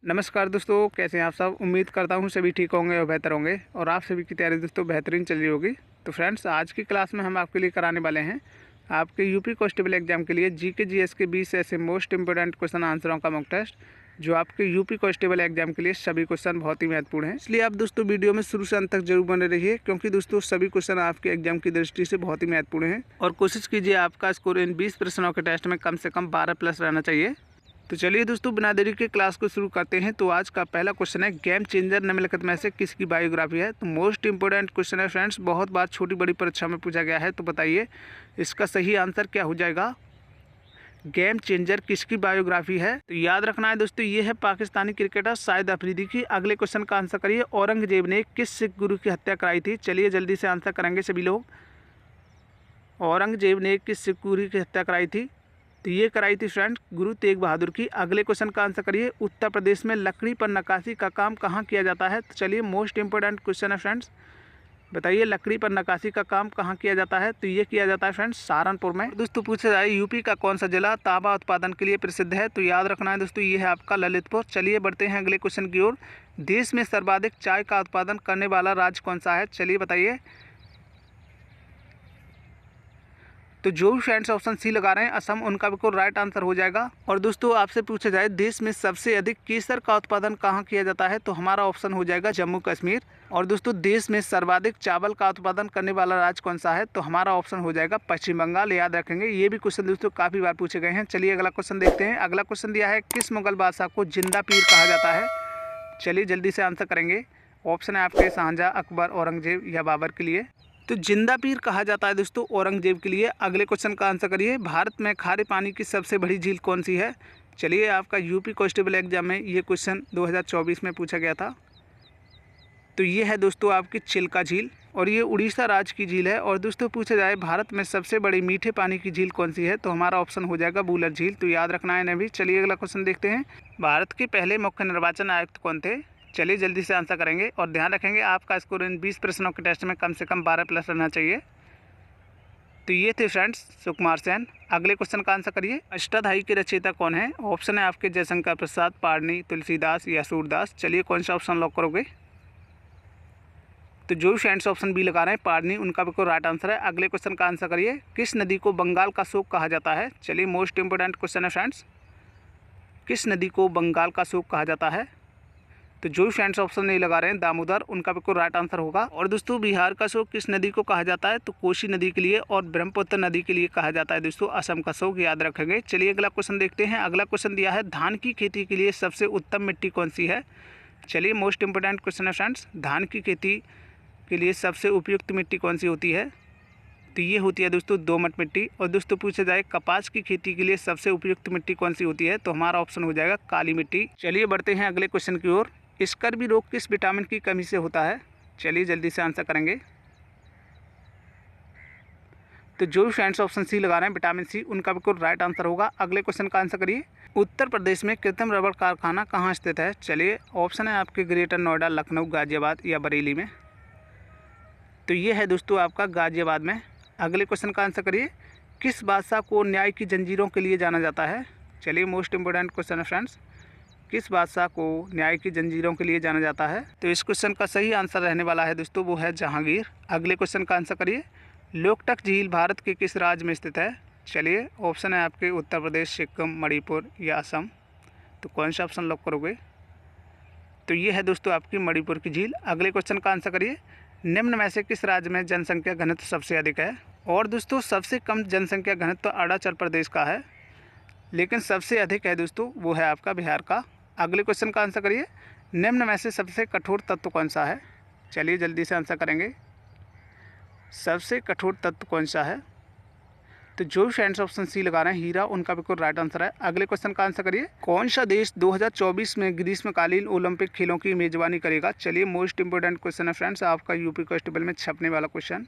नमस्कार दोस्तों, कैसे हैं आप सब। उम्मीद करता हूं सभी ठीक होंगे और बेहतर होंगे और आप सभी की तैयारी दोस्तों बेहतरीन चल रही होगी। तो फ्रेंड्स, आज की क्लास में हम आपके लिए कराने वाले हैं आपके यूपी कांस्टेबल एग्जाम के लिए जीके जीएस के 20 ऐसे मोस्ट इंपोर्टेंट क्वेश्चन आंसरों का मॉक टेस्ट, जो आपके यूपी कांस्टेबल एग्जाम के लिए सभी क्वेश्चन बहुत ही महत्वपूर्ण हैं। इसलिए आप दोस्तों वीडियो में शुरू से अंत तक जरूर बने रहिए, क्योंकि दोस्तों सभी क्वेश्चन आपके एग्जाम की दृष्टि से बहुत ही महत्वपूर्ण हैं। और कोशिश कीजिए आपका स्कोर इन 20 प्रश्नों के टेस्ट में कम से कम 12 प्लस रहना चाहिए। तो चलिए दोस्तों, बिना देरी के क्लास को शुरू करते हैं। तो आज का पहला क्वेश्चन है, गेम चेंजर निम्नलिखित में से किसकी बायोग्राफी है। तो मोस्ट इंपोर्टेंट क्वेश्चन है फ्रेंड्स, बहुत बार छोटी बड़ी परीक्षा में पूछा गया है। तो बताइए इसका सही आंसर क्या हो जाएगा। गेम चेंजर किसकी बायोग्राफी है। तो याद रखना है दोस्तों, ये है पाकिस्तानी क्रिकेटर शाहिद अफरीदी की। अगले क्वेश्चन का आंसर करिए, औरंगजेब ने किस सिख गुरु की हत्या कराई थी। चलिए जल्दी से आंसर करेंगे सभी लोग। औरंगजेब ने किस सिख गुरु की हत्या कराई थी। तो ये कराई थी फ्रेंड गुरु तेग बहादुर की। अगले क्वेश्चन का आंसर करिए, उत्तर प्रदेश में लकड़ी पर नक्काशी का काम कहाँ किया जाता है। तो चलिए मोस्ट इंपोर्टेंट क्वेश्चन है फ्रेंड्स, बताइए लकड़ी पर नक्काशी का काम कहाँ किया जाता है। तो ये किया जाता है फ्रेंड्स सहारनपुर में। दोस्तों पूछा जाए यूपी का कौन सा जिला तांबा उत्पादन के लिए प्रसिद्ध है। तो याद रखना है दोस्तों, ये है आपका ललितपुर। चलिए बढ़ते हैं अगले क्वेश्चन की ओर। देश में सर्वाधिक चाय का उत्पादन करने वाला राज्य कौन सा है। चलिए बताइए। तो जो भी फ्रेंड्स ऑप्शन सी लगा रहे हैं असम, उनका बिल्कुल राइट आंसर हो जाएगा। और दोस्तों आपसे पूछा जाए देश में सबसे अधिक केसर का उत्पादन कहाँ किया जाता है। तो हमारा ऑप्शन हो जाएगा जम्मू कश्मीर। और दोस्तों देश में सर्वाधिक चावल का उत्पादन करने वाला राज्य कौन सा है। तो हमारा ऑप्शन हो जाएगा पश्चिम बंगाल। याद रखेंगे, ये भी क्वेश्चन दोस्तों काफ़ी बार पूछे गए हैं। चलिए अगला क्वेश्चन देखते हैं। अगला क्वेश्चन दिया है, किस मुगल बादशाह को जिंदा पीर कहा जाता है। चलिए जल्दी से आंसर करेंगे। ऑप्शन है आपके शाहजहाँ, अकबर, औरंगजेब या बाबर के लिए। तो जिंदा पीर कहा जाता है दोस्तों औरंगजेब के लिए। अगले क्वेश्चन का आंसर करिए, भारत में खारे पानी की सबसे बड़ी झील कौन सी है। चलिए आपका यूपी कांस्टेबल एग्जाम में ये क्वेश्चन 2024 में पूछा गया था। तो ये है दोस्तों आपकी चिल्का झील, और ये उड़ीसा राज्य की झील है। और दोस्तों पूछा जाए भारत में सबसे बड़ी मीठे पानी की झील कौन सी है। तो हमारा ऑप्शन हो जाएगा बूलर झील। तो याद रखना है इन्हें भी। चलिए अगला क्वेश्चन देखते हैं, भारत के पहले मुख्य निर्वाचन आयुक्त कौन थे। चलिए जल्दी से आंसर करेंगे और ध्यान रखेंगे आपका स्कोर इन 20 प्रश्नों के टेस्ट में कम से कम 12 प्लस रहना चाहिए। तो ये थे फ्रेंड्स सुकुमार सेन। अगले क्वेश्चन का आंसर करिए, अष्टाध्यायी के रचयिता कौन है। ऑप्शन है आपके जयशंकर प्रसाद, पाणिनि, तुलसीदास या सूरदास। चलिए कौन सा ऑप्शन लॉक करोगे। तो जो फ्रेंड्स ऑप्शन बी लगा रहे हैं पाणिनि, उनका बिल्कुल राइट आंसर है। अगले क्वेश्चन का आंसर करिए, किस नदी को बंगाल का शोक कहा जाता है। चलिए मोस्ट इंपोर्टेंट क्वेश्चन है फ्रेंड्स, किस नदी को बंगाल का शोक कहा जाता है। तो जो फ्रेंड्स ऑप्शन नहीं लगा रहे हैं दामोदर, उनका बिल्कुल राइट आंसर होगा। और दोस्तों बिहार का शोक किस नदी को कहा जाता है। तो कोसी नदी के लिए, और ब्रह्मपुत्र नदी के लिए कहा जाता है दोस्तों असम का शोक। याद रखेंगे। चलिए अगला क्वेश्चन देखते हैं। अगला क्वेश्चन दिया है, धान की खेती के लिए सबसे उत्तम मिट्टी कौन सी है। चलिए मोस्ट इंपोर्टेंट क्वेश्चन है फ्रेंड्स, धान की खेती के लिए सबसे उपयुक्त मिट्टी कौन सी होती है। तो ये होती है दोस्तों दोमट मिट्टी। और दोस्तों पूछा जाए कपास की खेती के लिए सबसे उपयुक्त मिट्टी कौन सी होती है। तो हमारा ऑप्शन हो जाएगा काली मिट्टी। चलिए बढ़ते हैं अगले क्वेश्चन की ओर, स्कर्वी रोग किस विटामिन की कमी से होता है। चलिए जल्दी से आंसर करेंगे। तो जो भी फ्रेंड्स ऑप्शन सी लगा रहे हैं विटामिन सी, उनका बिल्कुल राइट आंसर होगा। अगले क्वेश्चन का आंसर करिए, उत्तर प्रदेश में कृत्रिम रबड़ कारखाना कहाँ स्थित है। चलिए ऑप्शन है आपके ग्रेटर नोएडा, लखनऊ, गाजियाबाद या बरेली में। तो ये है दोस्तों आपका गाजियाबाद में। अगले क्वेश्चन का आंसर करिए, किस बादशाह को न्याय की जंजीरों के लिए जाना जाता है। चलिए मोस्ट इंपोर्टेंट क्वेश्चन है फ्रेंड्स, किस बादशाह को न्याय की जंजीरों के लिए जाना जाता है। तो इस क्वेश्चन का सही आंसर रहने वाला है दोस्तों, वो है जहांगीर। अगले क्वेश्चन का आंसर करिए, लोकटक झील भारत के किस राज्य में स्थित है। चलिए ऑप्शन है आपके उत्तर प्रदेश, सिक्किम, मणिपुर या असम। तो कौन सा ऑप्शन लॉक करोगे। तो ये है दोस्तों आपकी मणिपुर की झील। अगले क्वेश्चन का आंसर करिए, निम्न में से किस राज्य में जनसंख्या घनत्व सबसे अधिक है। और दोस्तों सबसे कम जनसंख्या घनत्व तो अरुणाचल प्रदेश का है, लेकिन सबसे अधिक है दोस्तों वो है आपका बिहार का। अगले क्वेश्चन का आंसर करिए, निम्न में से सबसे कठोर तत्व कौन सा है। चलिए जल्दी से आंसर करेंगे, सबसे कठोर तत्व कौन सा है। तो जो फ्रेंड्स ऑप्शन सी लगा रहे हैं हीरा, उनका बिल्कुल राइट आंसर है। अगले क्वेश्चन का आंसर करिए, कौन सा देश 2024 में ग्रीष्मकालीन ओलंपिक खेलों की मेजबानी करेगा। चलिए मोस्ट इंपोर्टेंट क्वेश्चन है फ्रेंड्स, आपका यूपी कांस्टेबल में छपने वाला क्वेश्चन।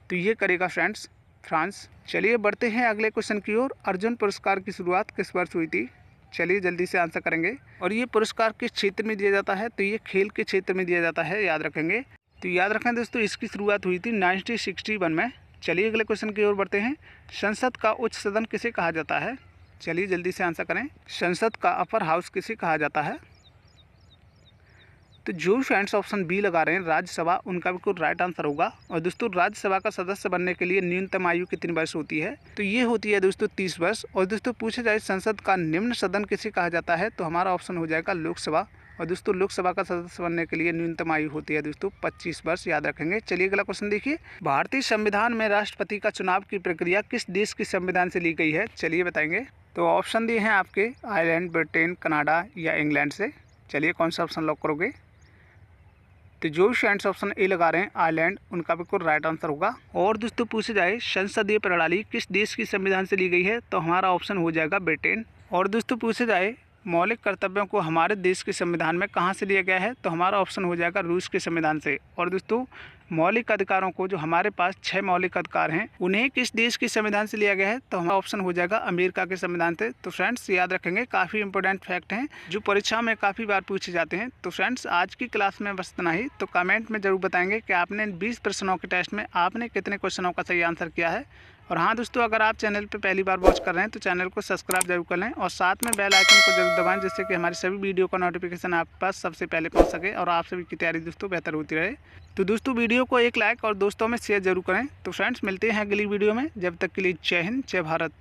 तो ये करेगा फ्रेंड्स फ्रांस। चलिए बढ़ते हैं अगले क्वेश्चन की ओर, अर्जुन पुरस्कार की शुरुआत किस वर्ष हुई थी। चलिए जल्दी से आंसर करेंगे। और ये पुरस्कार किस क्षेत्र में दिया जाता है। तो ये खेल के क्षेत्र में दिया जाता है, याद रखेंगे। तो याद रखें दोस्तों, इसकी शुरुआत हुई थी 1961 में। चलिए अगले क्वेश्चन की ओर बढ़ते हैं, संसद का उच्च सदन किसे कहा जाता है। चलिए जल्दी से आंसर करें। संसद का अपर हाउस किसे कहा जाता है? तो जो फ्रेंड्स ऑप्शन बी लगा रहे हैं राज्यसभा, उनका बिल्कुल राइट आंसर होगा। और दोस्तों राज्यसभा का सदस्य बनने के लिए न्यूनतम आयु कितनी वर्ष होती है? तो ये होती है दोस्तों 30 वर्ष। और दोस्तों पूछा जाए संसद का निम्न सदन किसे कहा जाता है, तो हमारा ऑप्शन हो जाएगा लोकसभा। और दोस्तों लोकसभा का सदस्य बनने के लिए न्यूनतम आयु होती है दोस्तों 25 वर्ष, याद रखेंगे। चलिए अगला क्वेश्चन देखिए, भारतीय संविधान में राष्ट्रपति का चुनाव की प्रक्रिया किस देश के संविधान से ली गई है? चलिए बताएंगे। तो ऑप्शन दिए हैं आपके आयरलैंड, ब्रिटेन, कनाडा या इंग्लैंड से। चलिए कौन सा ऑप्शन लॉक करोगे? तो जो फ्रेंड्स ऑप्शन ए लगा रहे हैं आयरलैंड, उनका बिल्कुल राइट आंसर होगा। और दोस्तों पूछे जाए संसदीय प्रणाली किस देश की संविधान से ली गई है, तो हमारा ऑप्शन हो जाएगा ब्रिटेन। और दोस्तों पूछे जाए मौलिक कर्तव्यों को हमारे देश के संविधान में कहाँ से लिया गया है, तो हमारा ऑप्शन हो जाएगा रूस के संविधान से। और दोस्तों मौलिक अधिकारों को, जो हमारे पास 6 मौलिक अधिकार हैं, उन्हें किस देश के संविधान से लिया गया है, तो हमारा ऑप्शन हो जाएगा अमेरिका के संविधान से। तो फ्रेंड्स याद रखेंगे, काफ़ी इंपॉर्टेंट फैक्ट हैं जो परीक्षा में काफ़ी बार पूछे जाते हैं। तो फ्रेंड्स आज की क्लास में बस इतना ही। तो कमेंट में जरूर बताएंगे कि आपने 20 प्रश्नों के टेस्ट में आपने कितने क्वेश्चनों का सही आंसर किया है। और हाँ दोस्तों, अगर आप चैनल पे पहली बार वॉच कर रहे हैं तो चैनल को सब्सक्राइब जरूर कर लें और साथ में बेल आइकन को जरूर दबाएं, जिससे कि हमारी सभी वीडियो का नोटिफिकेशन आपके पास सबसे पहले पहुंच सके और आप सभी की तैयारी दोस्तों बेहतर होती रहे। तो दोस्तों वीडियो को एक लाइक और दोस्तों में शेयर जरूर करें। तो फ्रेंड्स मिलते हैं अगली वीडियो में, जब तक के लिए जय हिंद, जय भारत।